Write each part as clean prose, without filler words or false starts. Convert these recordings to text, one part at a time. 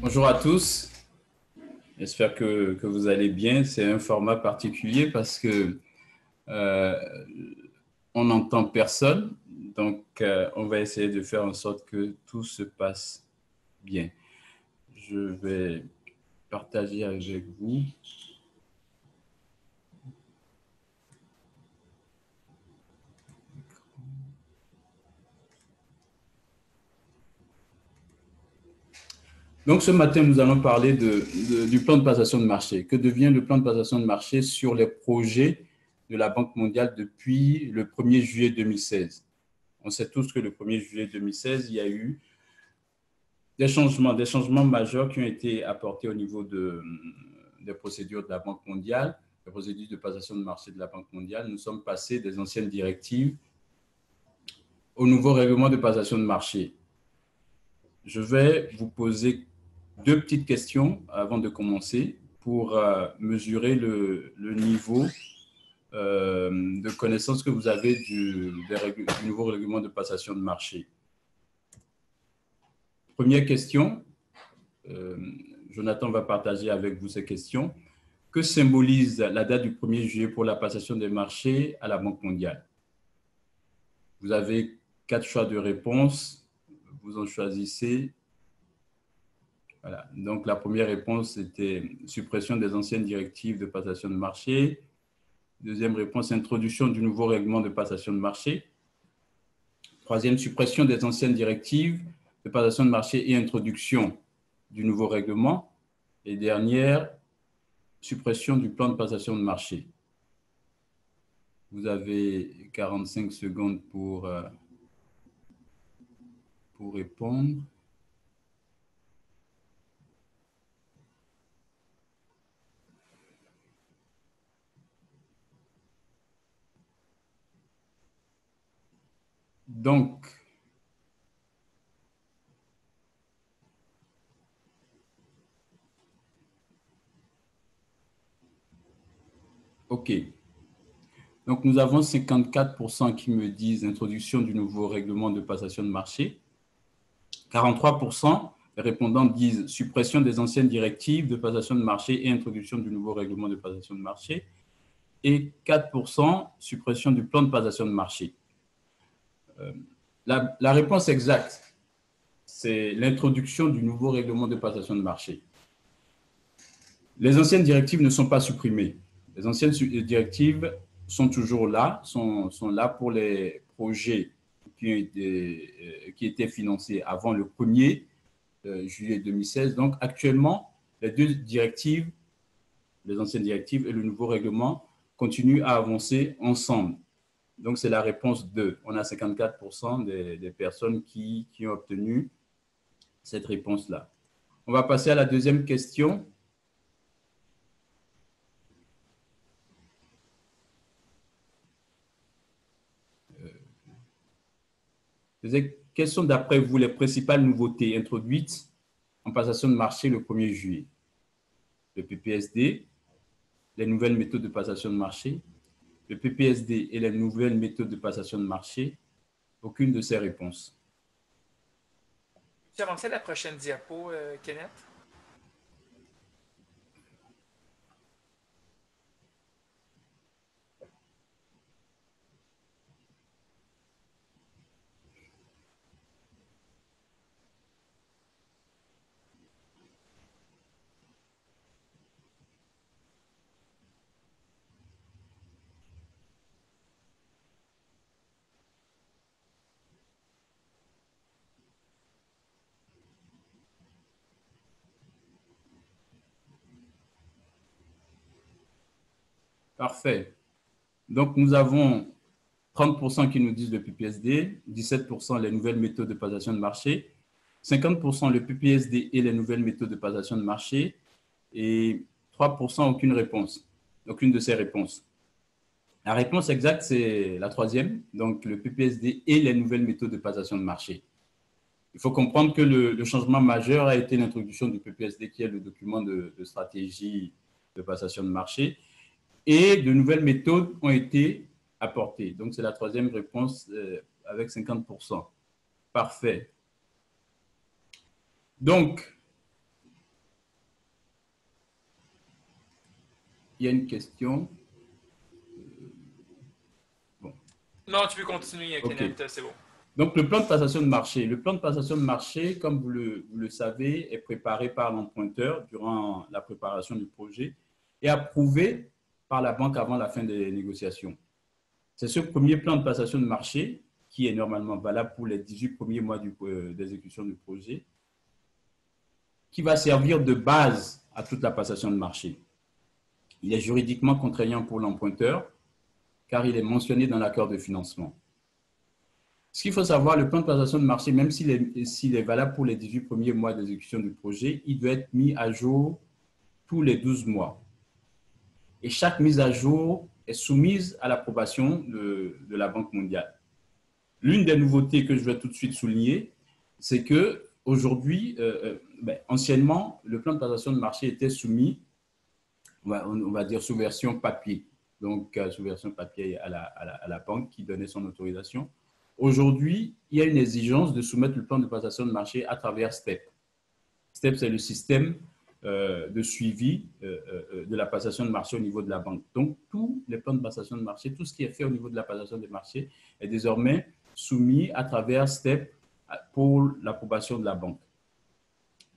Bonjour à tous, j'espère que vous allez bien. C'est un format particulier parce que euh, on n'entend personne, donc on va essayer de faire en sorte que tout se passe bien. Je vais partager avec vous. Donc ce matin, nous allons parler du plan de passation de marché. Que devient le plan de passation de marché sur les projets de la Banque mondiale depuis le 1er juillet 2016? On sait tous que le 1er juillet 2016, il y a eu des changements majeurs qui ont été apportés au niveau des procédures de la Banque mondiale, des procédures de passation de marché de la Banque mondiale. Nous sommes passés des anciennes directives au nouveau règlement de passation de marché. Je vais vous poser deux petites questions avant de commencer pour mesurer le niveau de connaissance que vous avez du nouveau règlement de passation de marché. Première question, Jonathan va partager avec vous ces questions. Que symbolise la date du 1er juillet pour la passation des marchés à la Banque mondiale? Vous avez 4 choix de réponse. Vous en choisissez. Voilà. Donc, la première réponse était suppression des anciennes directives de passation de marché. Deuxième réponse, introduction du nouveau règlement de passation de marché. Troisième, suppression des anciennes directives de passation de marché et introduction du nouveau règlement. Et dernière, suppression du plan de passation de marché. Vous avez 45 secondes pour répondre. Donc, OK. Donc, nous avons 54% qui me disent introduction du nouveau règlement de passation de marché. 43% des répondants disent suppression des anciennes directives de passation de marché et introduction du nouveau règlement de passation de marché. Et 4% suppression du plan de passation de marché. La réponse exacte, c'est l'introduction du nouveau règlement de passation de marché. Les anciennes directives ne sont pas supprimées. Les anciennes directives sont toujours là, sont là pour les projets qui étaient financés avant le 1er juillet 2016. Donc, actuellement, les deux directives, les anciennes directives et le nouveau règlement, continuent à avancer ensemble. Donc, c'est la réponse 2. On a 54% des personnes qui ont obtenu cette réponse-là. On va passer à la deuxième question. Quelles sont d'après vous les principales nouveautés introduites en passation de marché le 1er juillet? Le PPSD, les nouvelles méthodes de passation de marché, le PPSD et les nouvelles méthodes de passation de marché? Aucune de ces réponses. Tu avances à la prochaine diapo, Kenneth? Parfait. Donc, nous avons 30% qui nous disent le PPSD, 17% les nouvelles méthodes de passation de marché, 50% le PPSD et les nouvelles méthodes de passation de marché, et 3% aucune réponse, aucune de ces réponses. La réponse exacte, c'est la troisième, donc le PPSD et les nouvelles méthodes de passation de marché. Il faut comprendre que le changement majeur a été l'introduction du PPSD, qui est le document de stratégie de passation de marché, et de nouvelles méthodes ont été apportées. Donc, c'est la troisième réponse avec 50%. Parfait. Donc, il y a une question. Bon. Non, tu peux continuer, Kenneth, c'est bon. Donc, le plan de passation de marché. Le plan de passation de marché, comme vous le savez, est préparé par l'emprunteur durant la préparation du projet et approuvé par la banque avant la fin des négociations. C'est ce premier plan de passation de marché qui est normalement valable pour les 18 premiers mois d'exécution du projet, qui va servir de base à toute la passation de marché. Il est juridiquement contraignant pour l'emprunteur car il est mentionné dans l'accord de financement. Ce qu'il faut savoir, le plan de passation de marché, même s'il est valable pour les 18 premiers mois d'exécution du projet, il doit être mis à jour tous les 12 mois. Et chaque mise à jour est soumise à l'approbation de la Banque mondiale. L'une des nouveautés que je vais tout de suite souligner, c'est qu'aujourd'hui, anciennement, le plan de passation de marché était soumis, on va dire, sous version papier. Donc, sous version papier à la banque qui donnait son autorisation. Aujourd'hui, il y a une exigence de soumettre le plan de passation de marché à travers STEP. STEP, c'est le système de suivi de la passation de marché au niveau de la banque. Donc, tous les plans de passation de marché, tout ce qui est fait au niveau de la passation de marché est désormais soumis à travers STEP pour l'approbation de la banque.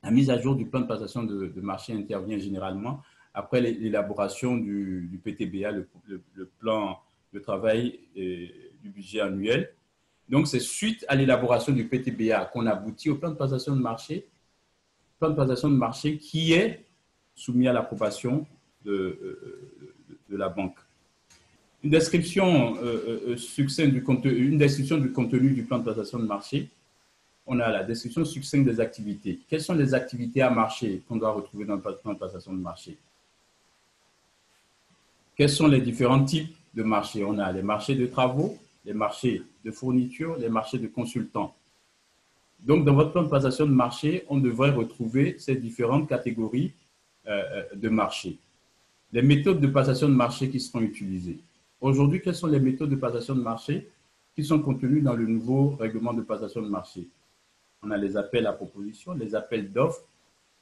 La mise à jour du plan de passation de marché intervient généralement après l'élaboration du PTBA, le plan de travail et du budget annuel. Donc, c'est suite à l'élaboration du PTBA qu'on aboutit au plan de passation de marché, qui est soumis à l'approbation de la banque. Une description succincte du contenu du plan de passation de marché. On a la description succincte des activités. Quelles sont les activités à marché qu'on doit retrouver dans le plan de passation de marché? Quels sont les différents types de marchés? On a les marchés de travaux, les marchés de fourniture, les marchés de consultants. Donc, dans votre plan de passation de marché, on devrait retrouver ces différentes catégories de marchés. Les méthodes de passation de marché qui seront utilisées. Aujourd'hui, quelles sont les méthodes de passation de marché qui sont contenues dans le nouveau règlement de passation de marché? On a les appels à proposition, les appels d'offres,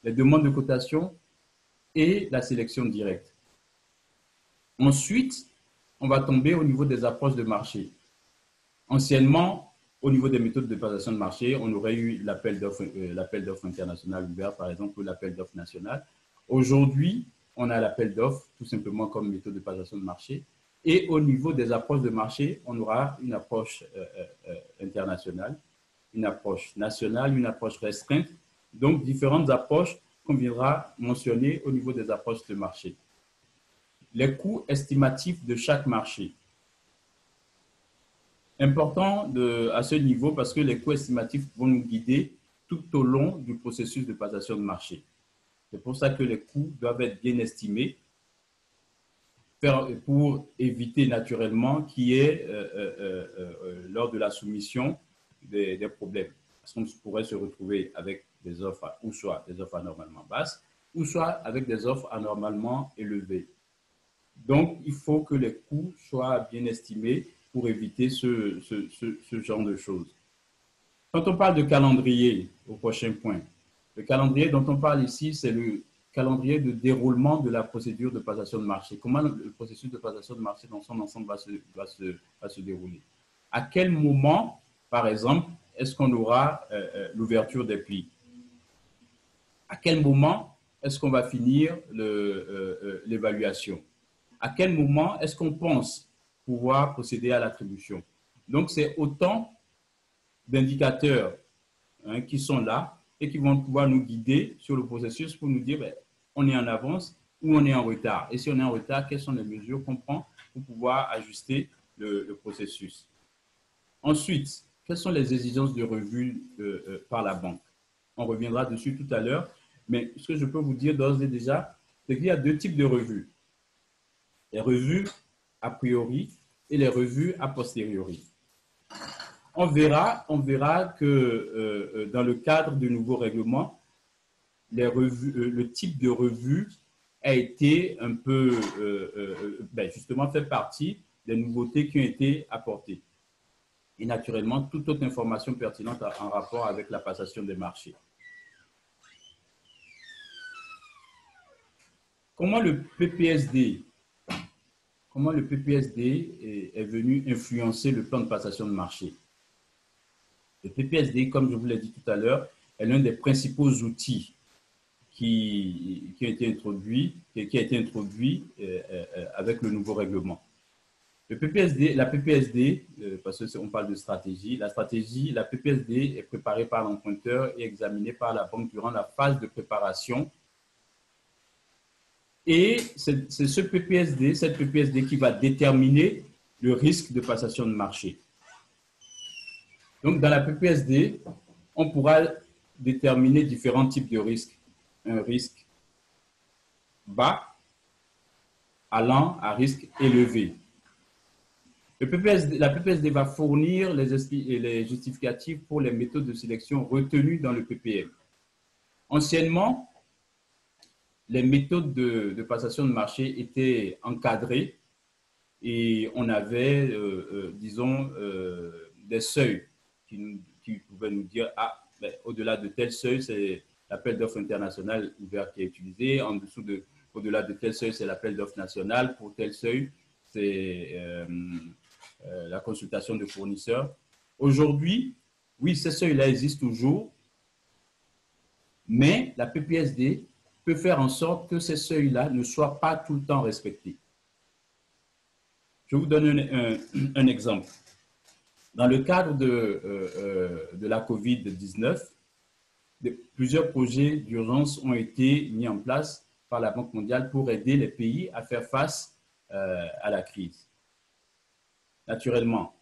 les demandes de cotation et la sélection directe. Ensuite, on va tomber au niveau des approches de marché. Anciennement, au niveau des méthodes de passation de marché, on aurait eu l'appel d'offres international ouvert, par exemple, ou l'appel d'offres national. Aujourd'hui, on a l'appel d'offres, tout simplement comme méthode de passation de marché. Et au niveau des approches de marché, on aura une approche internationale, une approche nationale, une approche restreinte. Donc, différentes approches qu'on viendra mentionner au niveau des approches de marché. Les coûts estimatifs de chaque marché. Important à ce niveau parce que les coûts estimatifs vont nous guider tout au long du processus de passation de marché. C'est pour ça que les coûts doivent être bien estimés pour éviter naturellement qu'il y ait, lors de la soumission, des problèmes. Parce qu'on pourrait se retrouver avec des offres, ou soit des offres anormalement basses, ou soit avec des offres anormalement élevées. Donc, il faut que les coûts soient bien estimés pour éviter ce genre de choses. Quand on parle de calendrier, au prochain point, le calendrier dont on parle ici, c'est le calendrier de déroulement de la procédure de passation de marché. Comment le processus de passation de marché dans son ensemble va se dérouler? À quel moment, par exemple, est-ce qu'on aura l'ouverture des plis? À quel moment est-ce qu'on va finir l'évaluation? À quel moment est-ce qu'on pense pouvoir procéder à l'attribution? Donc, c'est autant d'indicateurs qui sont là et qui vont pouvoir nous guider sur le processus pour nous dire on est en avance ou on est en retard. Et si on est en retard, quelles sont les mesures qu'on prend pour pouvoir ajuster le processus? Ensuite, quelles sont les exigences de revue par la banque? On reviendra dessus tout à l'heure, mais ce que je peux vous dire d'ores et déjà, c'est qu'il y a deux types de revues. Les revues a priori et les revues a posteriori. On verra que dans le cadre du nouveau règlement, le type de revue a été un peu, justement, fait partie des nouveautés qui ont été apportées. Et naturellement, toute autre information pertinente en rapport avec la passation des marchés. Comment le PPSD comment le PPSD est venu influencer le plan de passation de marché. Le PPSD, comme je vous l'ai dit tout à l'heure, est l'un des principaux outils qui a été introduit avec le nouveau règlement. La PPSD, parce qu'on parle de stratégie, la PPSD est préparée par l'emprunteur et examinée par la banque durant la phase de préparation. Et c'est cette PPSD qui va déterminer le risque de passation de marché. Donc, dans la PPSD, on pourra déterminer différents types de risques. Un risque bas allant à risque élevé. La PPSD va fournir les justificatifs pour les méthodes de sélection retenues dans le PPM. Anciennement, les méthodes de passation de marché étaient encadrées et on avait, disons, des seuils qui pouvaient nous dire, ah, ben, au-delà de tel seuil, c'est l'appel d'offres international ouvert qui est utilisé. Au-delà de tel seuil, c'est l'appel d'offres national. Pour tel seuil, c'est la consultation de fournisseurs. Aujourd'hui, oui, ces seuils-là existent toujours, mais la PPSD peut faire en sorte que ces seuils-là ne soient pas tout le temps respectés. Je vous donne un exemple. Dans le cadre de la COVID-19, plusieurs projets d'urgence ont été mis en place par la Banque mondiale pour aider les pays à faire face à la crise. Naturellement,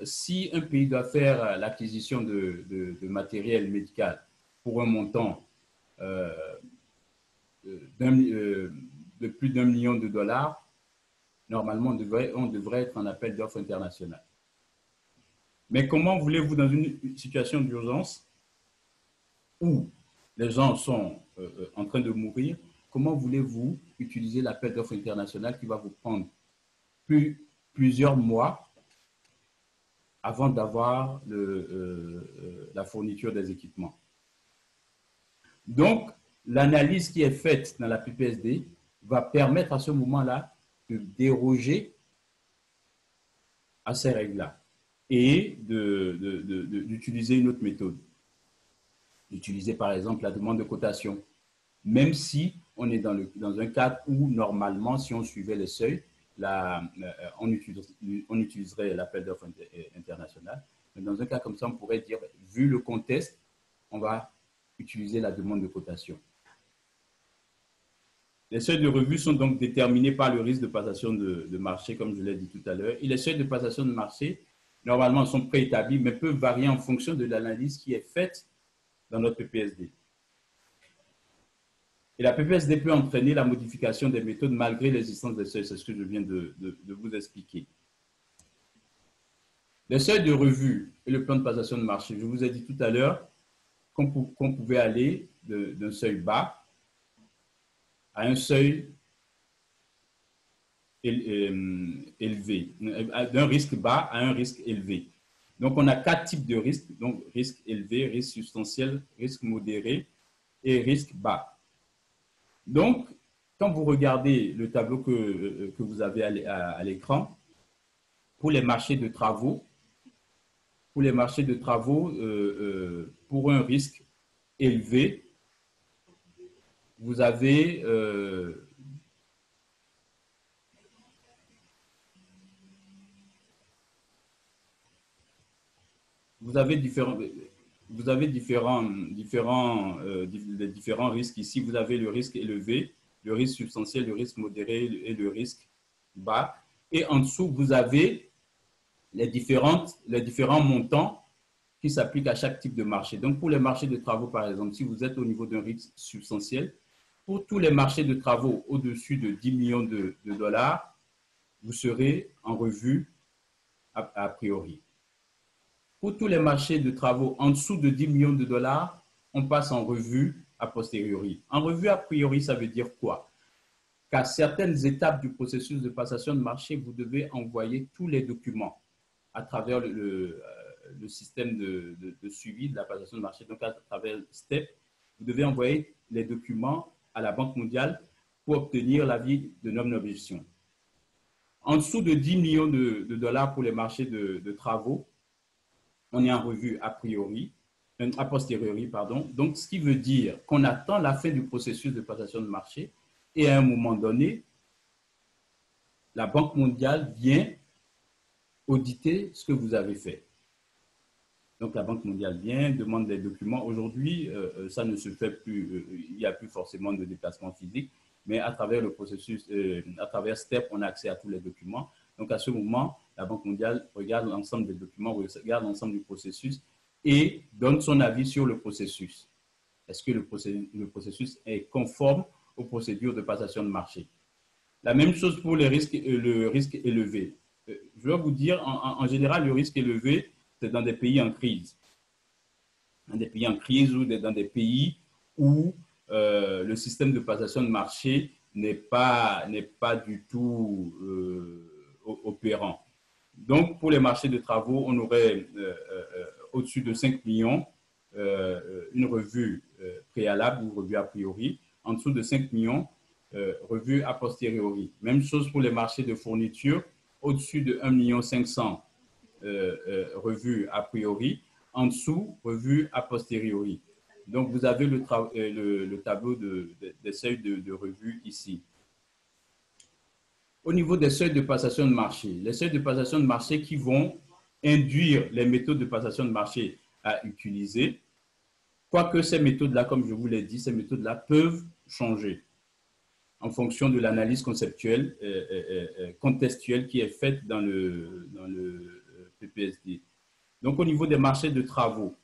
si un pays doit faire l'acquisition de matériel médical pour un montant de plus d'1 million de dollars, normalement, on devrait être en appel d'offres international. Mais comment voulez-vous, dans une situation d'urgence où les gens sont en train de mourir, comment voulez-vous utiliser l'appel d'offres international qui va vous prendre plusieurs mois avant d'avoir la fourniture des équipements? Donc, l'analyse qui est faite dans la PPSD va permettre à ce moment-là de déroger à ces règles-là et d'utiliser une autre méthode. D'utiliser par exemple la demande de cotation, même si on est dans un cadre où normalement, si on suivait les seuils, on utiliserait l'appel d'offres international. Mais dans un cas comme ça, on pourrait dire, vu le contexte, on va utiliser la demande de cotation. Les seuils de revue sont donc déterminés par le risque de passation de marché, comme je l'ai dit tout à l'heure. Et les seuils de passation de marché, normalement, sont préétablis, mais peuvent varier en fonction de l'analyse qui est faite dans notre PPSD. Et la PPSD peut entraîner la modification des méthodes malgré l'existence des seuils. C'est ce que je viens de vous expliquer. Les seuils de revue et le plan de passation de marché, je vous ai dit tout à l'heure qu'on pouvait aller d'un seuil bas à un seuil élevé, d'un risque bas à un risque élevé. Donc, on a 4 types de risques, donc risque élevé, risque substantiel, risque modéré et risque bas. Donc, quand vous regardez le tableau que vous avez à l'écran, pour les marchés de travaux, pour un risque élevé, vous avez différents risques ici. Vous avez le risque élevé, le risque substantiel, le risque modéré et le risque bas. Et en dessous, vous avez les différents montants qui s'appliquent à chaque type de marché. Donc, pour les marchés de travaux, par exemple, si vous êtes au niveau d'un risque substantiel, pour tous les marchés de travaux au-dessus de 10 millions de dollars, vous serez en revue a priori. Pour tous les marchés de travaux en dessous de 10 millions de dollars, on passe en revue a posteriori. En revue a priori, ça veut dire quoi? Qu'à certaines étapes du processus de passation de marché, vous devez envoyer tous les documents à travers le système de suivi de la passation de marché. Donc, à travers STEP, vous devez envoyer les documents à la Banque mondiale pour obtenir l'avis de non-objection. En dessous de 10 millions de dollars pour les marchés de travaux, on est en revue a posteriori, pardon. Donc, ce qui veut dire qu'on attend la fin du processus de passation de marché et à un moment donné, la Banque mondiale vient auditer ce que vous avez fait. Donc, la Banque mondiale vient, demande des documents. Aujourd'hui, ça ne se fait plus, il n'y a plus forcément de déplacement physique, mais à travers le processus, à travers STEP, on a accès à tous les documents. Donc, à ce moment, la Banque mondiale regarde l'ensemble des documents, regarde l'ensemble du processus et donne son avis sur le processus. Est-ce que le processus est conforme aux procédures de passation de marché? La même chose pour le risque élevé. Je vais vous dire, en général, le risque élevé, c'est dans des pays en crise. Dans des pays en crise ou dans des pays où le système de passation de marché n'est pas du tout opérant. Donc, pour les marchés de travaux, on aurait au-dessus de 5 millions une revue préalable ou revue a priori. En dessous de 5 millions, revue a posteriori. Même chose pour les marchés de fourniture, au-dessus de 1,5 million revue a priori, en dessous, revue a posteriori. Donc, vous avez le tableau des seuils de revue ici. Au niveau des seuils de passation de marché, les seuils de passation de marché qui vont induire les méthodes de passation de marché à utiliser, quoique ces méthodes-là, comme je vous l'ai dit, ces méthodes-là peuvent changer en fonction de l'analyse conceptuelle, contextuelle qui est faite dans le PPSD. Donc, au niveau des marchés de travaux,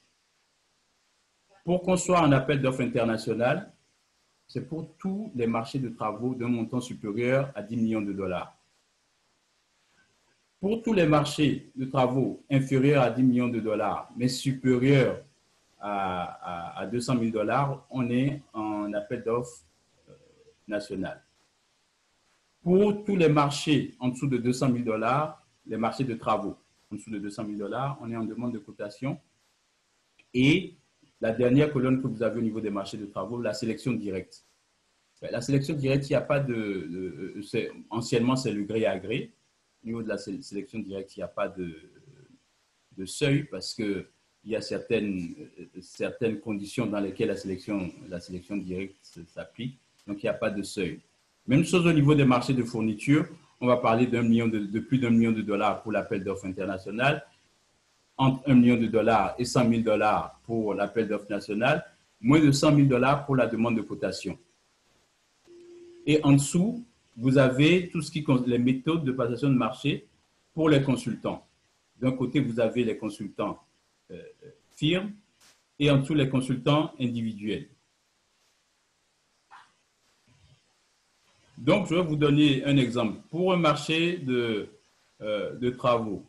pour qu'on soit en appel d'offres international, c'est pour tous les marchés de travaux d'un montant supérieur à 10 millions de dollars. Pour tous les marchés de travaux inférieurs à 10 millions de dollars, mais supérieurs à 200 000 dollars, on est en appel d'offres national. Pour tous les marchés en dessous de 200 000 dollars, les marchés de travaux en dessous de 200 000 dollars, on est en demande de cotation. Et la dernière colonne que vous avez au niveau des marchés de travaux, la sélection directe. La sélection directe, il n'y a pas anciennement, c'est le gré à gré. Au niveau de la sélection directe, il n'y a pas de seuil parce qu'il y a certaines conditions dans lesquelles la sélection directe s'applique. Donc, il n'y a pas de seuil. Même chose au niveau des marchés de fourniture. On va parler de plus d'1 million de dollars pour l'appel d'offres international, entre 1 million de dollars et 100 000 dollars pour l'appel d'offres national, moins de 100 000 dollars pour la demande de cotation. Et en dessous, vous avez tout ce qui concerne les méthodes de passation de marché pour les consultants. D'un côté, vous avez les consultants firmes et en dessous, les consultants individuels. Donc, je vais vous donner un exemple. Pour un marché de travaux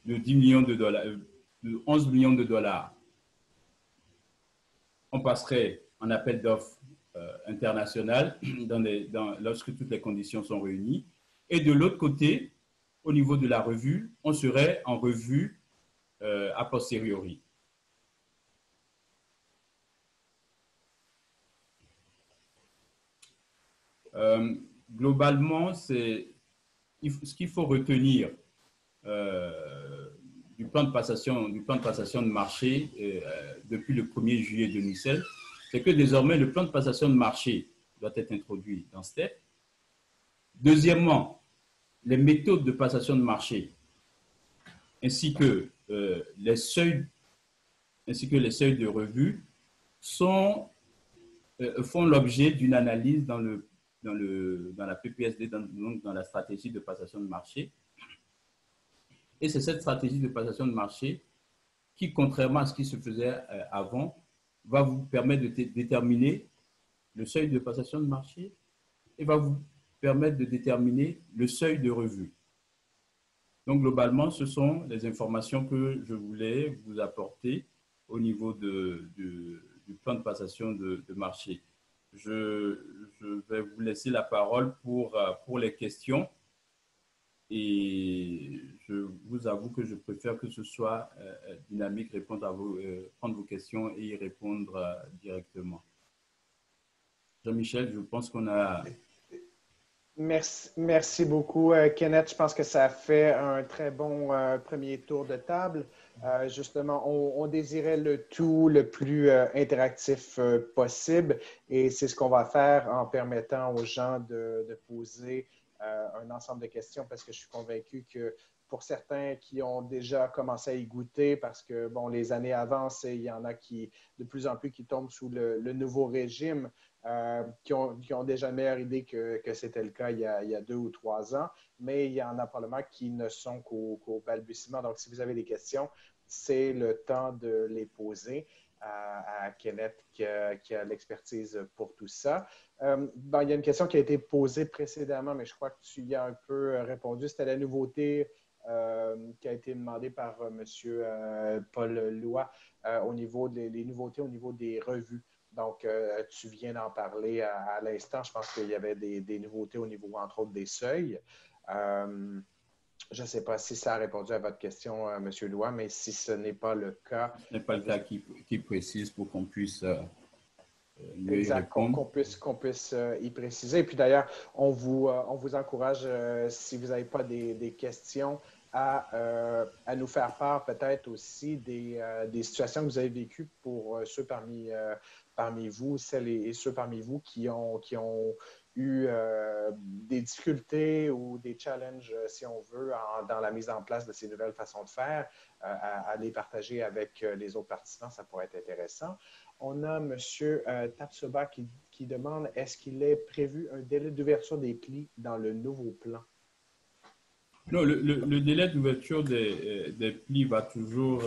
de 10 millions de dollars, de 11 millions de dollars, on passerait en appel d'offres international lorsque toutes les conditions sont réunies. Et de l'autre côté, au niveau de la revue, on serait en revue a posteriori. Globalement, ce qu'il faut retenir du plan de passation de marché depuis le 1er juillet 2016, c'est que désormais, le plan de passation de marché doit être introduit dans STEP. Deuxièmement, les méthodes de passation de marché ainsi que les seuils de revue font l'objet d'une analyse dans la PPSD, dans la stratégie de passation de marché. Et c'est cette stratégie de passation de marché qui, contrairement à ce qui se faisait avant, va vous permettre de déterminer le seuil de passation de marché et va vous permettre de déterminer le seuil de revue. Donc, globalement, ce sont les informations que je voulais vous apporter au niveau du plan de passation de marché. Je vais vous laisser la parole pour les questions. Et je vous avoue que je préfère que ce soit dynamique, prendre vos questions et y répondre directement. Jean-Michel, je pense qu'on a... Merci beaucoup, Kenneth. Je pense que ça a fait un très bon premier tour de table. Justement, on désirait le tout le plus interactif possible et c'est ce qu'on va faire en permettant aux gens de poser un ensemble de questions parce que je suis convaincu que pour certains qui ont déjà commencé à y goûter, parce que bon, les années avancent et il y en a qui de plus en plus qui tombent sous le nouveau régime, qui ont déjà une meilleure idée que c'était le cas il y a 2 ou 3 ans, mais il y en a probablement qui ne sont qu'au balbutiement. Donc, si vous avez des questions, c'est le temps de les poser à Kenneth qui a l'expertise pour tout ça. Bon, il y a une question qui a été posée précédemment, mais je crois que tu y as un peu répondu. C'était la nouveauté qui a été demandée par M. Paul Lois au niveau des nouveautés au niveau des revues. Donc, tu viens d'en parler à l'instant. Je pense qu'il y avait des nouveautés au niveau, entre autres, des seuils. Je ne sais pas si ça a répondu à votre question, M. Lois, mais si ce n'est pas le cas… Ce n'est pas le cas qui précise pour qu'on puisse mieux y Exact, répondre. qu'on puisse y préciser. Puis d'ailleurs, on vous encourage, si vous n'avez pas des questions, à nous faire part peut-être aussi des situations que vous avez vécues pour ceux parmi vous, celles et ceux parmi vous qui ont eu des difficultés ou des challenges, si on veut, dans la mise en place de ces nouvelles façons de faire, à les partager avec les autres participants, ça pourrait être intéressant. On a M. Tapsoba qui demande est-ce qu'il est prévu un délai d'ouverture des plis dans le nouveau plan? Non, le délai d'ouverture des plis va toujours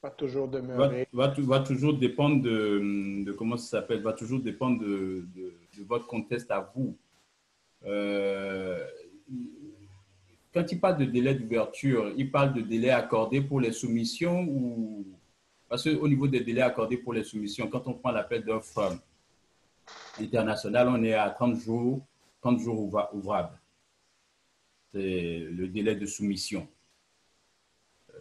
Pas toujours demeurer. va toujours dépendre de comment ça s'appelle, va toujours dépendre de votre contexte à vous. Quand il parle de délai d'ouverture, il parle de délai accordé pour les soumissions ou… Parce qu'au niveau des délais accordés pour les soumissions, quand on prend l'appel d'offres international, on est à 30 jours ouvrables. C'est le délai de soumission.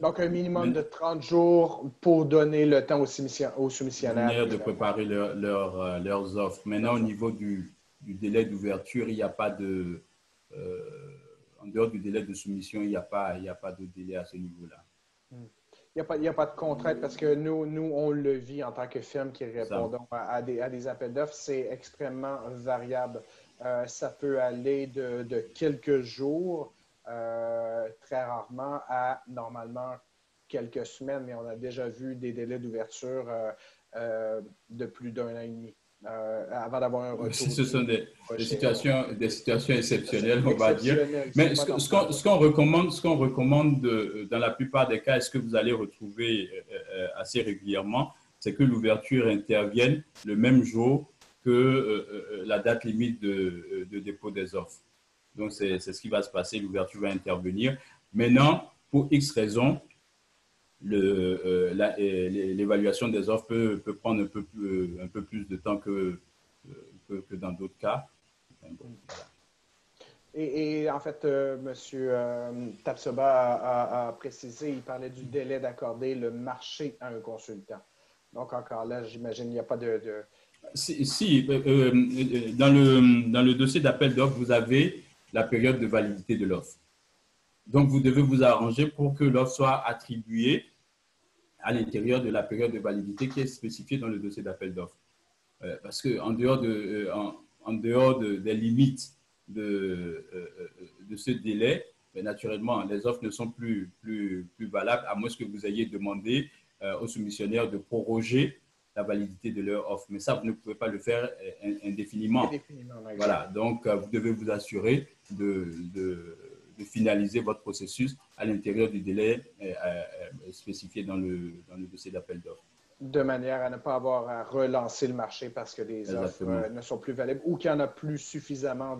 Donc, un minimum de 30 jours pour donner le temps aux soumissionnaires de préparer leurs offres. Maintenant, au niveau du délai d'ouverture, il n'y a pas de… en dehors du délai de soumission, il n'y a pas de délai à ce niveau-là. Il n'y a pas de contrainte parce que nous, on le vit en tant que firme qui répondons à des appels d'offres. C'est extrêmement variable. Ça peut aller de quelques jours, très rarement, à normalement quelques semaines, mais on a déjà vu des délais d'ouverture de plus d'1 an et demi. Avant d'avoir un retour. Ce sont des situations exceptionnelles, on va dire. Mais ce qu'on recommande dans la plupart des cas, et ce que vous allez retrouver assez régulièrement, c'est que l'ouverture intervienne le même jour que la date limite de dépôt des offres. Donc, c'est ce qui va se passer, l'ouverture va intervenir. Maintenant, pour X raisons, l'évaluation des offres peut prendre un peu plus de temps que dans d'autres cas. Voilà. Et en fait, M. Tapsoba a précisé, il parlait du délai d'accorder le marché à un consultant. Donc, encore là, j'imagine, il n'y a pas de… dans le dossier d'appel d'offres, vous avez la période de validité de l'offre. Donc, vous devez vous arranger pour que l'offre soit attribuée à l'intérieur de la période de validité qui est spécifiée dans le dossier d'appel d'offres. Parce qu'en dehors des limites de ce délai, naturellement, les offres ne sont plus valables, à moins que vous ayez demandé aux soumissionnaires de proroger la validité de leur offre. Mais ça, vous ne pouvez pas le faire indéfiniment. Voilà, donc vous devez vous assurer de finaliser votre processus à l'intérieur du délai spécifié dans le dossier d'appel d'offres. De manière à ne pas avoir à relancer le marché parce que les offres ne sont plus valables ou qu'il n'y en a plus suffisamment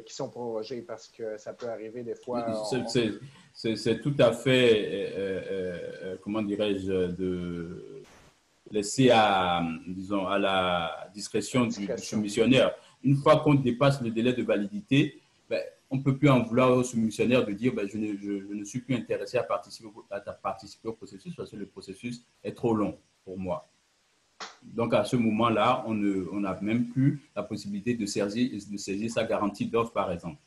qui sont prorogées parce que ça peut arriver des fois. C'est tout à fait, comment dirais-je, de laisser à la discrétion du soumissionnaire. Une fois qu'on dépasse le délai de validité, on ne peut plus en vouloir au soumissionnaire de dire je ne suis plus intéressé à participer au processus parce que le processus est trop long pour moi. Donc, à ce moment-là, on n'a même plus la possibilité de saisir sa garantie d'offre, par exemple.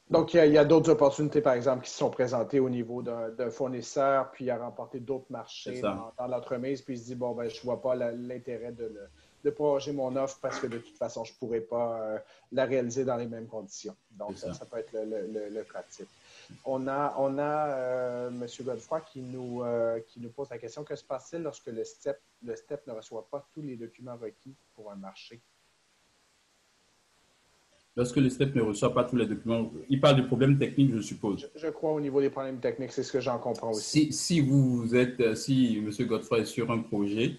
Donc, il y a d'autres opportunités, par exemple, qui se sont présentées au niveau d'un fournisseur, puis il a remporté d'autres marchés dans l'entremise, puis il se dit, bon, ben, je ne vois pas l'intérêt de prolonger mon offre parce que de toute façon, je ne pourrais pas la réaliser dans les mêmes conditions. Donc, ça peut être le pratique. On a M. Godefroy qui nous pose la question, que se passe-t-il lorsque le STEP ne reçoit pas tous les documents requis pour un marché? Lorsque le STEP ne reçoit pas tous les documents, il parle de problèmes techniques, je suppose. Je crois au niveau des problèmes techniques, c'est ce que j'en comprends aussi. Si M. Godefroy est sur un projet,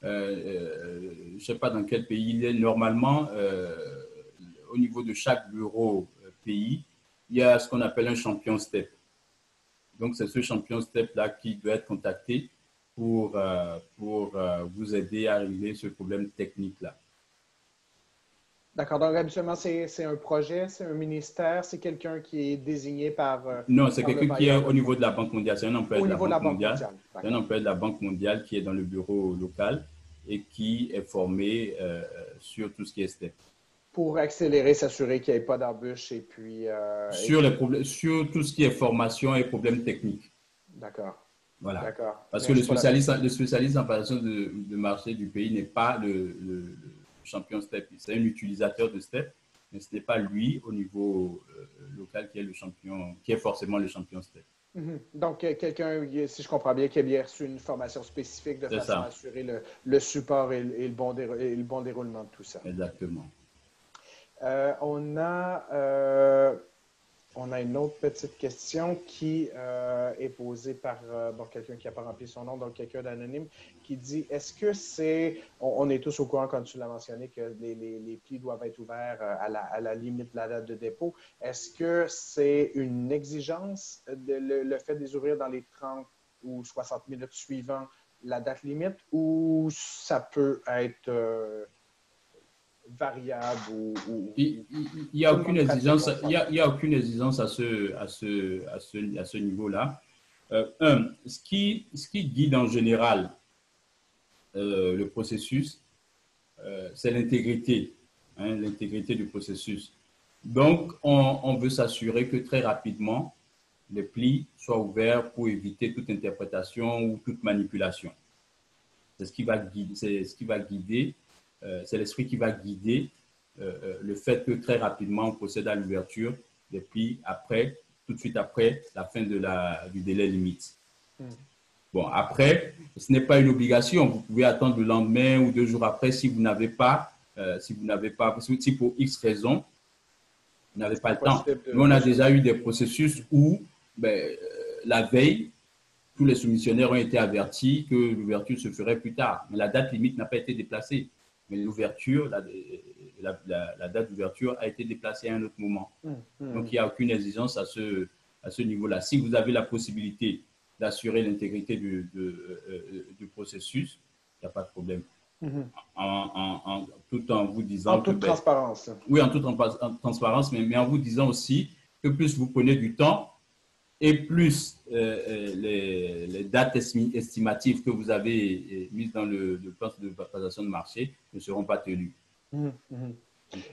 je ne sais pas dans quel pays il est, normalement, au niveau de chaque bureau pays, il y a ce qu'on appelle un champion STEP. Donc, c'est ce champion STEP-là qui doit être contacté pour vous aider à régler ce problème technique-là. D'accord. Donc, habituellement, c'est un projet, c'est un ministère, c'est quelqu'un qui est désigné par. Non, c'est quelqu'un qui est au niveau de la Banque mondiale. C'est un employé de la Banque mondiale. C'est un employé de la Banque mondiale qui est dans le bureau local et qui est formé sur tout ce qui est STEP. Pour accélérer, s'assurer qu'il n'y ait pas d'embûches et puis. Sur tout ce qui est formation et problèmes techniques. D'accord. Voilà. D'accord. Parce que le spécialiste en passation de marché du pays n'est pas le champion STEP. C'est un utilisateur de STEP, mais ce n'est pas lui au niveau local qui est le champion, qui est forcément le champion STEP. Mm-hmm. Donc, quelqu'un, si je comprends bien, qui a bien reçu une formation spécifique de façon à assurer le support et le bon déroulement de tout ça. Exactement. On a une autre petite question qui est posée par quelqu'un qui n'a pas rempli son nom, donc quelqu'un d'anonyme, qui dit, est-ce que c'est, on est tous au courant, comme tu l'as mentionné, que les plis doivent être ouverts à la limite de la date de dépôt. Est-ce que c'est une exigence, le fait de les ouvrir dans les 30 ou 60 minutes suivant la date limite, ou ça peut être variable il n'y a aucune exigence, il y a aucune exigence à ce niveau-là. Ce qui guide en général le processus, c'est l'intégrité, l'intégrité du processus. Donc, on veut s'assurer que très rapidement, les plis soient ouverts pour éviter toute interprétation ou toute manipulation. C'est ce qui va guider, c'est l'esprit qui va guider le fait que très rapidement on procède à l'ouverture des plis tout de suite après la fin du délai limite. Bon, après, ce n'est pas une obligation. Vous pouvez attendre le lendemain ou 2 jours après si vous n'avez pas, si pour X raison, vous n'avez pas le temps. Nous, on a déjà eu des processus où, la veille, tous les soumissionnaires ont été avertis que l'ouverture se ferait plus tard. Mais la date limite n'a pas été déplacée. Mais l'ouverture, la date d'ouverture a été déplacée à un autre moment. Donc, il n'y a aucune exigence à ce niveau-là. Si vous avez la possibilité d'assurer l'intégrité du processus, il n'y a pas de problème. Tout en vous disant… En toute transparence. Oui, en toute transparence, mais en vous disant aussi que plus vous prenez du temps et plus les dates estimatives que vous avez mises dans le plan de passation de marché ne seront pas tenues.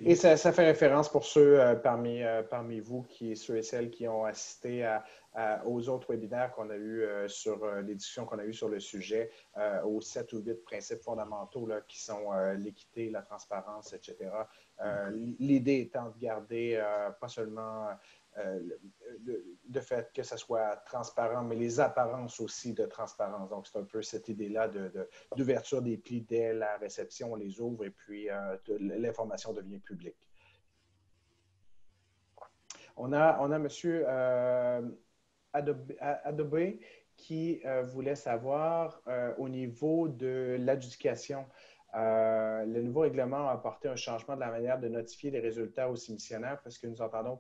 Et ça fait référence pour ceux parmi vous, ceux et celles qui ont assisté aux autres webinaires qu'on a eu sur les discussions qu'on a eues sur le sujet, aux 7 ou 8 principes fondamentaux là, qui sont l'équité, la transparence, etc. L'idée étant de garder pas seulement le fait que ça soit transparent, mais les apparences aussi de transparence. Donc, c'est un peu cette idée-là d'ouverture des plis dès la réception, on les ouvre et puis l'information devient publique. On a M. Adobe qui voulait savoir au niveau de l'adjudication. Le nouveau règlement a apporté un changement de la manière de notifier les résultats aux soumissionnaires parce que nous entendons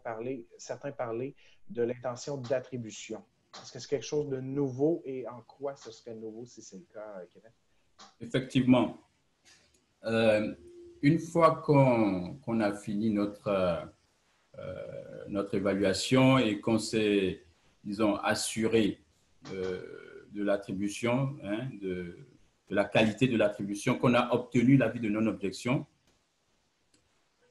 certains parler de l'intention d'attribution. Est-ce que c'est quelque chose de nouveau et en quoi ce serait nouveau si c'est le cas, Kevin? Effectivement. Une fois qu'on a fini notre évaluation et qu'on s'est, disons, assuré de l'attribution la qualité de l'attribution, qu'on a obtenu l'avis de non-objection,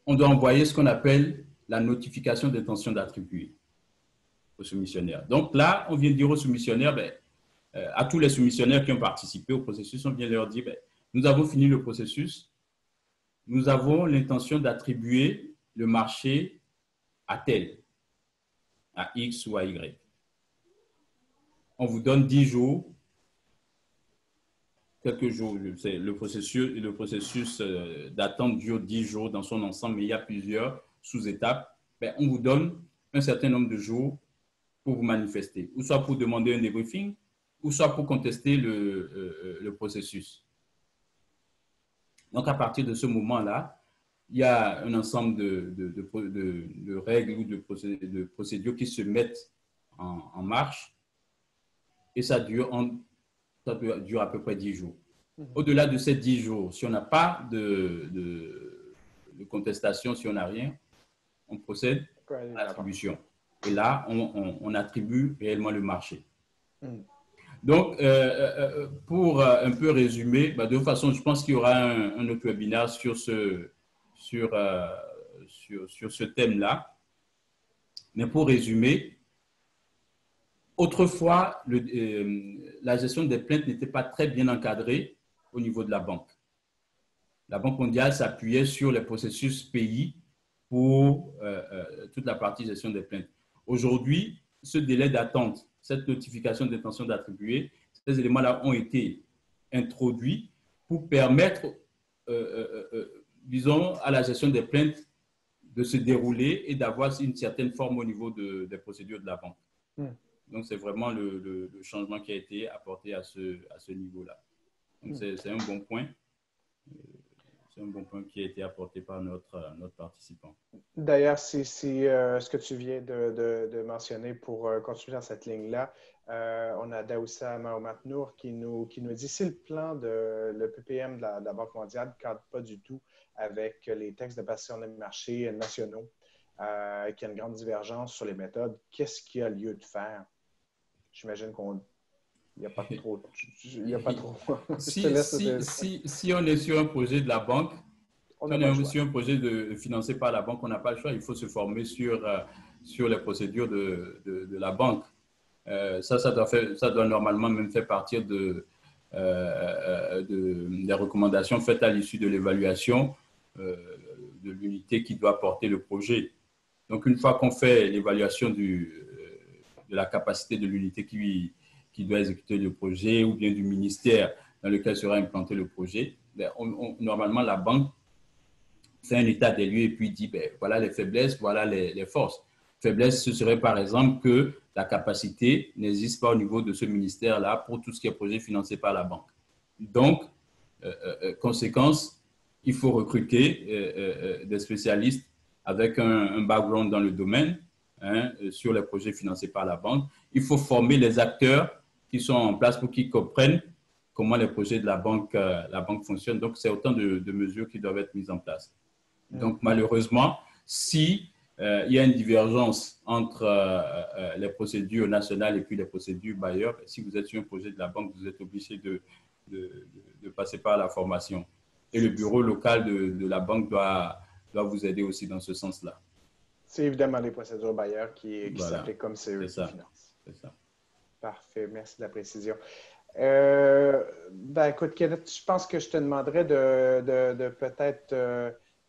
on doit envoyer ce qu'on appelle la notification d'intention d'attribuer au soumissionnaire. Donc là, on vient dire aux soumissionnaires, à tous les soumissionnaires qui ont participé au processus, on vient leur dire, nous avons fini le processus, nous avons l'intention d'attribuer le marché à tel, à X ou à Y. On vous donne 10 jours, quelques jours, le processus d'attente dure 10 jours dans son ensemble, mais il y a plusieurs sous-étapes. On vous donne un certain nombre de jours pour vous manifester, ou soit pour demander un débriefing, ou soit pour contester le processus. Donc, à partir de ce moment-là, il y a un ensemble de règles ou de procédures qui se mettent en marche et ça dure à peu près 10 jours. Au-delà de ces 10 jours, si on n'a pas de contestation, si on n'a rien, on procède à l'attribution. Et là, on attribue réellement le marché. Donc, pour un peu résumer, de toute façon, je pense qu'il y aura un autre webinaire sur ce thème-là. Mais pour résumer, autrefois, la gestion des plaintes n'était pas très bien encadrée au niveau de la banque. La Banque mondiale s'appuyait sur les processus pays pour toute la partie gestion des plaintes. Aujourd'hui, ce délai d'attente, cette notification d'intention d'attribuer, ces éléments-là ont été introduits pour permettre, disons, à la gestion des plaintes de se dérouler et d'avoir une certaine forme au niveau des procédures de la banque. Donc, c'est vraiment le changement qui a été apporté à ce niveau-là. Donc, c'est un bon point. C'est un bon point qui a été apporté par notre participant. D'ailleurs, c'est ce que tu viens de mentionner pour continuer dans cette ligne-là. On a Daoussa Mahomatnour qui nous dit si le plan le PPM de la Banque mondiale ne cadre pas du tout avec les textes de passation des marchés nationaux, qu'il y a une grande divergence sur les méthodes, qu'est-ce qu'il y a lieu de faire? J'imagine qu'il n'y a pas trop. Il y a pas trop. Si on est sur un projet de la banque, si on est sur un projet financé par la banque, on n'a pas le choix. Il faut se former sur les procédures de la banque. Ça doit normalement même faire partir des recommandations faites à l'issue de l'évaluation de l'unité qui doit porter le projet. Donc, une fois qu'on fait l'évaluation de la capacité de l'unité qui doit exécuter le projet ou bien du ministère dans lequel sera implanté le projet, normalement, la banque fait un état des lieux et puis dit, voilà les faiblesses, voilà les forces. Faiblesse, ce serait par exemple que la capacité n'existe pas au niveau de ce ministère-là pour tout ce qui est projet financé par la banque. Donc, conséquence, il faut recruter des spécialistes avec un background dans le domaine sur les projets financés par la banque. Il faut former les acteurs qui sont en place pour qu'ils comprennent comment les projets de la banque fonctionnent. Donc, c'est autant de mesures qui doivent être mises en place. Donc, malheureusement, si il y a une divergence entre les procédures nationales et puis les procédures bailleurs, si vous êtes sur un projet de la banque, vous êtes obligé de passer par la formation. Et le bureau local de la banque doit vous aider aussi dans ce sens-là. C'est évidemment les procédures bailleurs qui s'appliquent comme c'est eux qui financent. C'est ça. Parfait, merci de la précision. Écoute, Kenneth, je pense que je te demanderais de peut-être,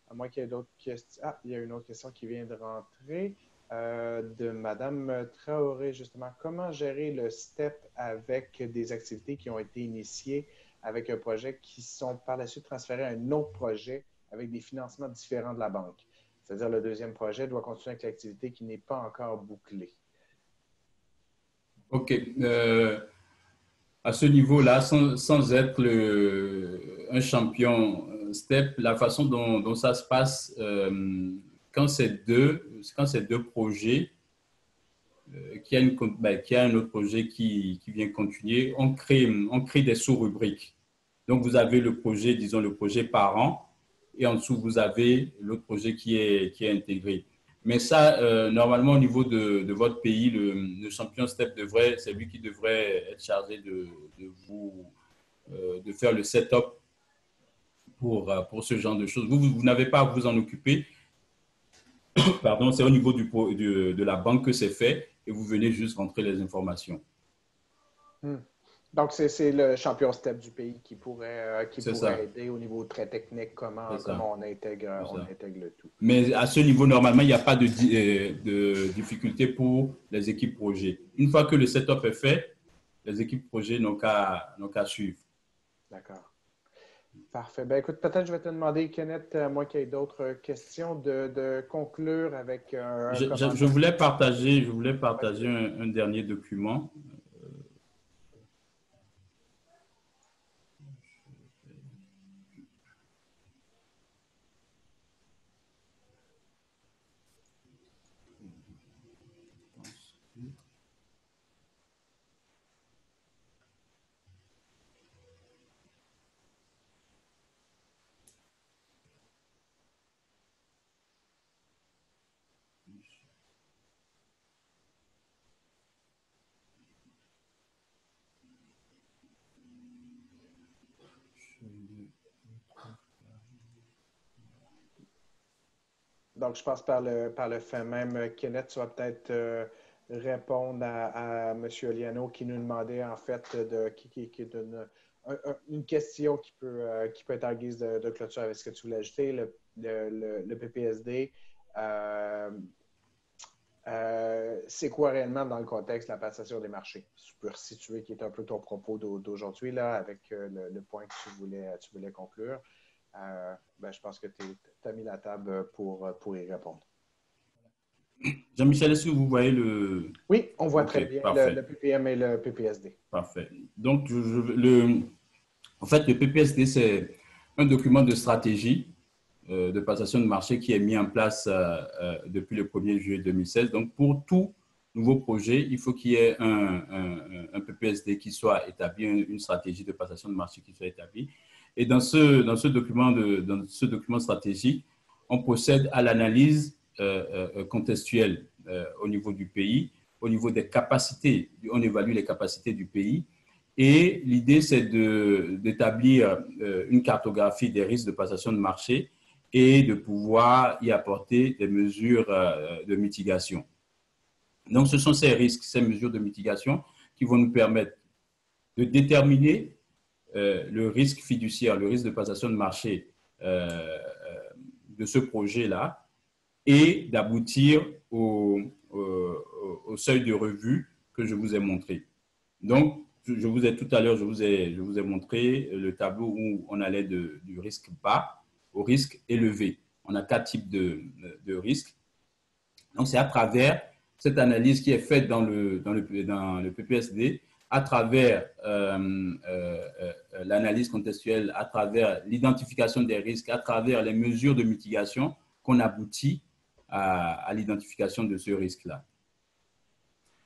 à moins qu'il y ait d'autres questions. Ah, il y a une autre question qui vient de rentrer de Mme Traoré, justement. Comment gérer le STEP avec des activités qui ont été initiées avec un projet qui sont par la suite transférés à un autre projet avec des financements différents de la banque? C'est-à-dire le deuxième projet doit continuer avec l'activité qui n'est pas encore bouclée. OK. À ce niveau-là, sans être un champion STEP, la façon dont ça se passe, quand c'est deux projets, qu'il y a un autre projet qui vient continuer, on crée des sous-rubriques. Donc, vous avez le projet, disons le projet parent, et en dessous, vous avez l'autre projet qui est intégré. Mais ça, normalement, au niveau de votre pays, le champion STEP c'est lui qui devrait être chargé de vous de faire le setup pour ce genre de choses. Vous n'avez pas à vous en occuper. Pardon, c'est au niveau de la banque que c'est fait et vous venez juste rentrer les informations. Donc, c'est le champion step du pays qui pourrait aider au niveau très technique, comment on intègre le tout. Mais à ce niveau, normalement, il n'y a pas de difficulté pour les équipes projet. Une fois que le setup est fait, les équipes projet n'ont qu'à suivre. D'accord. Parfait. Ben, écoute, peut-être je vais te demander, Kenneth, à moins qu'il y ait d'autres questions, de conclure avec un commentaire. Je voulais partager un dernier document. Donc, je pense par le fait même, Kenneth, tu vas peut-être répondre à M. Oliano qui nous demandait en fait qui donne une question qui peut être en guise de clôture avec ce que tu voulais ajouter, le PPSD. C'est quoi réellement dans le contexte de la passation des marchés? Tu peux resituer qui est un peu ton propos d'aujourd'hui là, avec le point que tu voulais conclure. Je pense que tu as mis la table pour y répondre. Jean-Michel, est-ce que vous voyez le… Oui, on voit très bien le PPM et le PPSD. Parfait. Donc, en fait, le PPSD, c'est un document de stratégie de passation de marché qui est mis en place depuis le 1er juillet 2016. Donc, pour tout nouveau projet, il faut qu'il y ait un PPSD qui soit établi, une stratégie de passation de marché qui soit établie. Et dans ce document stratégique, on procède à l'analyse contextuelle au niveau du pays, au niveau des capacités, on évalue les capacités du pays. Et l'idée, c'est d'établir une cartographie des risques de passation de marché et de pouvoir y apporter des mesures de mitigation. Donc, ce sont ces risques, ces mesures de mitigation qui vont nous permettre de déterminer le risque fiduciaire, le risque de passation de marché de ce projet-là et d'aboutir au seuil de revue que je vous ai montré. Donc, tout à l'heure, je vous ai montré le tableau où on allait du risque bas au risque élevé. On a 4 types de risques. Donc, c'est à travers cette analyse qui est faite dans le PPSD, à travers l'analyse contextuelle, à travers l'identification des risques, à travers les mesures de mitigation qu'on aboutit à l'identification de ce risque-là.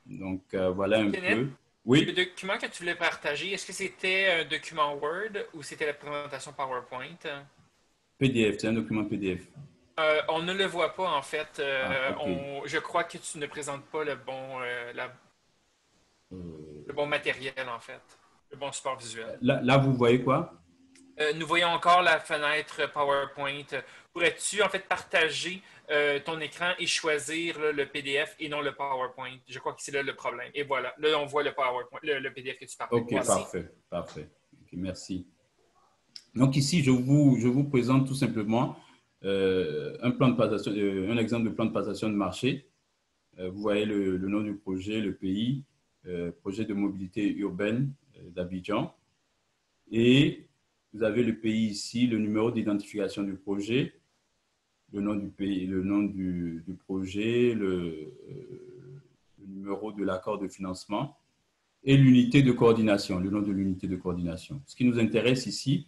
Donc, voilà un peu. Oui. Le document que tu voulais partager, est-ce que c'était un document Word ou c'était la présentation PowerPoint? PDF, c'est un document PDF. On ne le voit pas, en fait. Okay. Je crois que tu ne présentes pas le bon matériel, en fait. Le bon support visuel. Là vous voyez quoi? Nous voyons encore la fenêtre PowerPoint. Pourrais-tu, en fait, partager ton écran et choisir le PDF et non le PowerPoint? Je crois que c'est là le problème. Et voilà, là, on voit le PowerPoint, le PDF que tu partages. OK, parfait. Okay, merci. Donc ici, je vous présente tout simplement un exemple de plan de passation de marché. Vous voyez le nom du projet, le pays, projet de mobilité urbaine d'Abidjan. Et vous avez le pays ici, le numéro d'identification du projet, le nom du pays, le nom du projet, le numéro de l'accord de financement et l'unité de coordination, le nom de l'unité de coordination. Ce qui nous intéresse ici,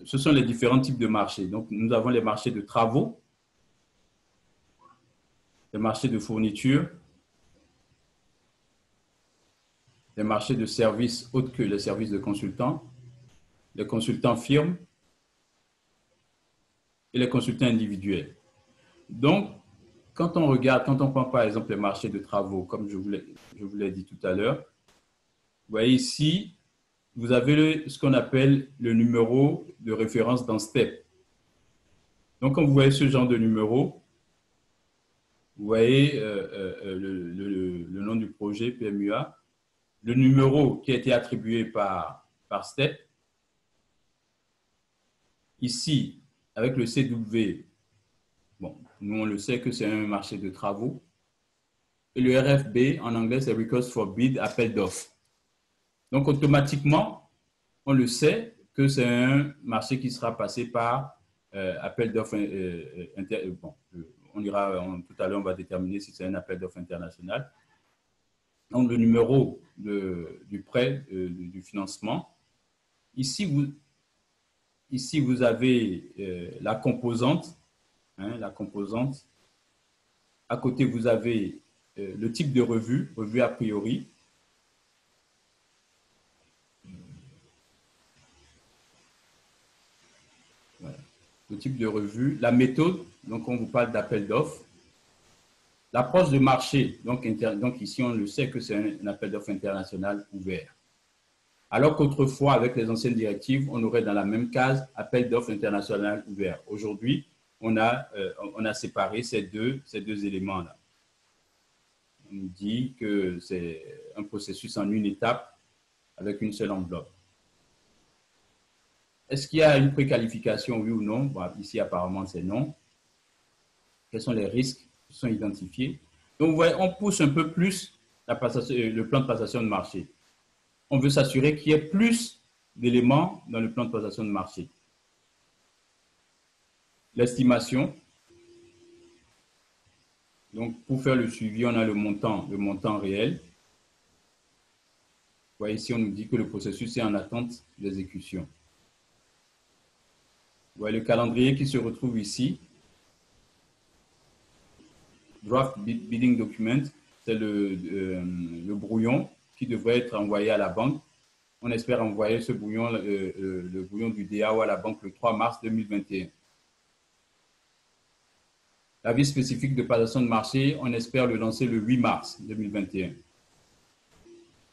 ce sont les différents types de marchés. Donc, nous avons les marchés de travaux, les marchés de fourniture, les marchés de services autres que les services de consultants, les consultants firmes et les consultants individuels. Donc, quand on prend par exemple les marchés de travaux, comme je vous l'ai dit tout à l'heure, vous voyez ici, vous avez ce qu'on appelle le numéro de référence dans STEP. Donc, quand vous voyez ce genre de numéro, vous voyez le nom du projet PMUA, le numéro qui a été attribué par STEP. Ici, avec le CW, bon, nous on le sait que c'est un marché de travaux. Et le RFB, en anglais, c'est Request for Bid, appel d'offres. Donc, automatiquement, on le sait que c'est un marché qui sera passé par appel d'offres. Bon, tout à l'heure, on va déterminer si c'est un appel d'offres international. Donc, le numéro du prêt, du financement. Ici, vous avez la composante. La composante. À côté, vous avez le type de revue a priori. Voilà. Le type de revue, la méthode, donc on vous parle d'appel d'offres. L'approche de marché, donc ici on le sait que c'est un appel d'offres international ouvert. Alors qu'autrefois, avec les anciennes directives, on aurait dans la même case appel d'offres international ouvert. Aujourd'hui, on a séparé ces deux éléments-là. On nous dit que c'est un processus en une étape avec une seule enveloppe. Est-ce qu'il y a une préqualification, oui ou non? Bon, ici, apparemment, c'est non. Quels sont les risques qui sont identifiés? Donc, vous voyez, on pousse un peu plus le plan de passation de marché. On veut s'assurer qu'il y ait plus d'éléments dans le plan de passation de marché. L'estimation. Donc, pour faire le suivi, on a le montant réel. Vous voyez, ici, on nous dit que le processus est en attente d'exécution. Vous voyez le calendrier qui se retrouve ici. Draft Bidding Document, c'est le brouillon qui devrait être envoyé à la banque. On espère envoyer ce brouillon, le brouillon du DAO à la banque le 3 mars 2021. L'avis spécifique de passation de marché, on espère le lancer le 8 mars 2021.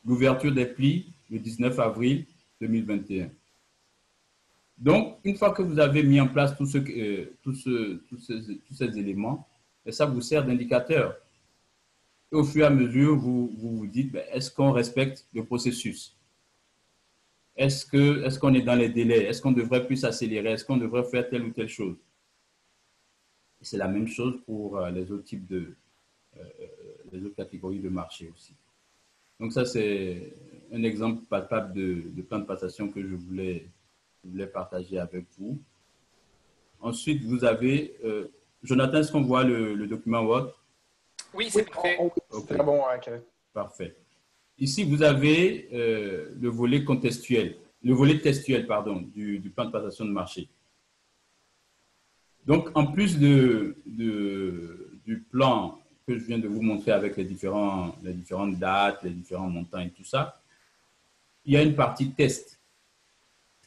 L'ouverture des plis le 19 avril 2021. Donc, une fois que vous avez mis en place tous ces éléments, ça vous sert d'indicateur. Et au fur et à mesure, vous dites, est-ce qu'on respecte le processus? Est-ce qu'on est dans les délais? Est-ce qu'on devrait plus accélérer? Est-ce qu'on devrait faire telle ou telle chose? C'est la même chose pour les autres types les autres catégories de marché aussi. Donc ça, c'est un exemple palpable de plan de passation que je voulais partager avec vous. Ensuite, vous avez... Jonathan, est-ce qu'on voit le document Word? Oui, c'est parfait. Okay. Très bon, okay. Parfait. Ici, vous avez le volet contextuel, le volet textuel, pardon, du plan de passation de marché. Donc, en plus du plan que je viens de vous montrer avec les différentes dates, les différents montants et tout ça, il y a une partie test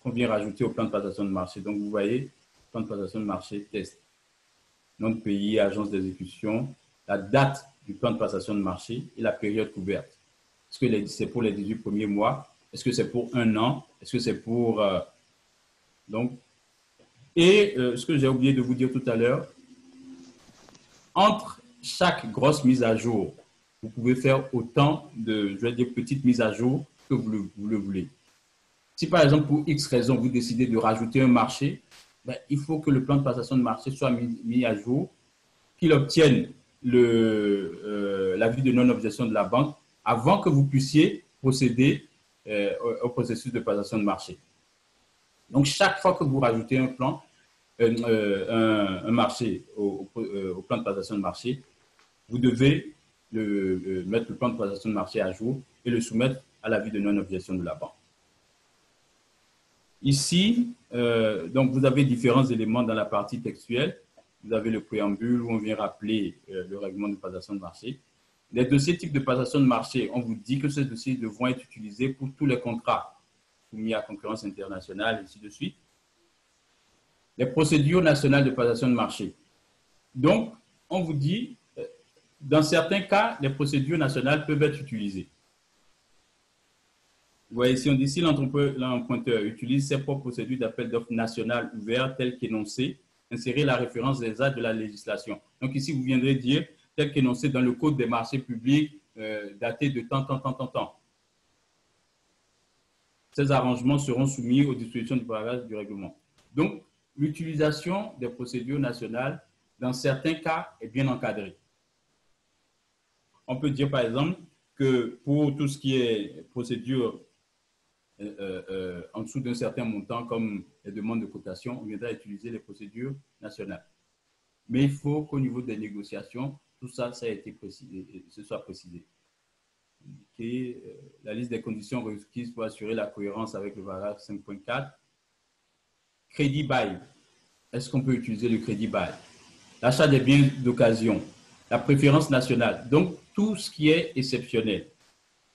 qu'on vient rajouter au plan de passation de marché. Donc, vous voyez, plan de passation de marché test. Nom de pays, agence d'exécution, la date du plan de passation de marché et la période couverte. Est-ce que c'est pour les 18 premiers mois? Est-ce que c'est pour un an? Est-ce que c'est pour... ce que j'ai oublié de vous dire tout à l'heure, entre chaque grosse mise à jour, vous pouvez faire autant de, je vais dire, petites mises à jour que vous le voulez. Si par exemple, pour X raison, vous décidez de rajouter un marché, il faut que le plan de passation de marché soit mis à jour, qu'il obtienne l'avis de non-objection de la banque avant que vous puissiez procéder au processus de passation de marché. Donc, chaque fois que vous rajoutez un plan, un marché au plan de passation de marché, vous devez mettre le plan de passation de marché à jour et le soumettre à l'avis de non-objection de la banque. Ici, donc vous avez différents éléments dans la partie textuelle. Vous avez le préambule où on vient rappeler le règlement de passation de marché. Les dossiers types de passation de marché, on vous dit que ces dossiers devront être utilisés pour tous les contrats soumis à concurrence internationale, et ainsi de suite. Les procédures nationales de passation de marché. Donc, on vous dit, dans certains cas, les procédures nationales peuvent être utilisées. voyez, si on dit si l'emprunteur utilise ses propres procédures d'appel d'offres nationales ouvertes telles qu'énoncées, insérez la référence des actes de la législation. Donc ici, vous viendrez dire tel qu'énoncé dans le Code des marchés publics daté de tant. Ces arrangements seront soumis aux dispositions du paragraphe du règlement. Donc, l'utilisation des procédures nationales, dans certains cas, est bien encadrée. On peut dire, par exemple, que pour tout ce qui est procédure en dessous d'un certain montant, comme les demandes de cotation, on viendra utiliser les procédures nationales. Mais il faut qu'au niveau des négociations, tout ça, ça a été précisé, ce soit précisé. La liste des conditions requises pour assurer la cohérence avec le paragraphe 5.4. Crédit bail. Est-ce qu'on peut utiliser le crédit bail? L'achat des biens d'occasion, la préférence nationale. Donc, tout ce qui est exceptionnel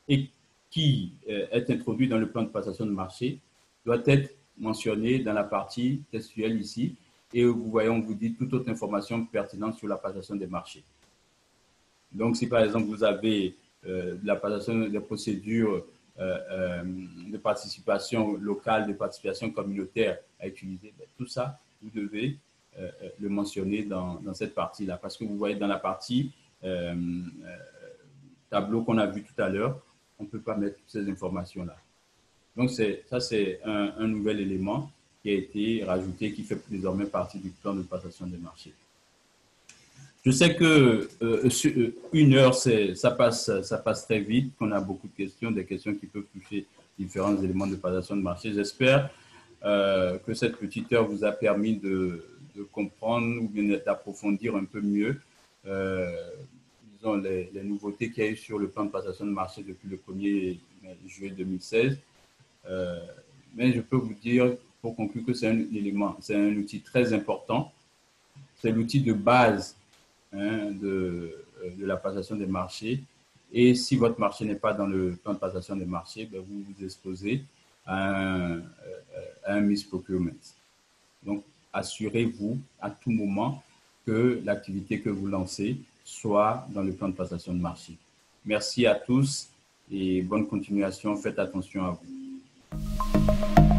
et qui est introduit dans le plan de passation de marché doit être mentionné dans la partie textuelle ici. Et vous voyez, on vous dit toute autre information pertinente sur la passation des marchés. Donc, si par exemple, vous avez la passation des procédures de participation locale, de participation communautaire à utiliser, tout ça, vous devez le mentionner dans cette partie-là. Parce que vous voyez dans la partie tableau qu'on a vu tout à l'heure, on ne peut pas mettre toutes ces informations-là. Donc, ça, c'est un nouvel élément qui a été rajouté, qui fait désormais partie du plan de passation des marchés. Je sais que une heure, ça passe très vite, qu'on a beaucoup de questions, des questions qui peuvent toucher différents éléments de passation de marché. J'espère que cette petite heure vous a permis de comprendre ou bien d'approfondir un peu mieux disons, les nouveautés qu'il y a eu sur le plan de passation de marché depuis le 1er juillet 2016. Mais je peux vous dire, pour conclure, que c'est un élément, c'est un outil très important. C'est l'outil de base de la passation des marchés. Et si votre marché n'est pas dans le plan de passation des marchés, ben vous vous exposez à un misprocurement. Donc, assurez-vous à tout moment que l'activité que vous lancez soit dans le plan de passation de marché. Merci à tous et bonne continuation. Faites attention à vous.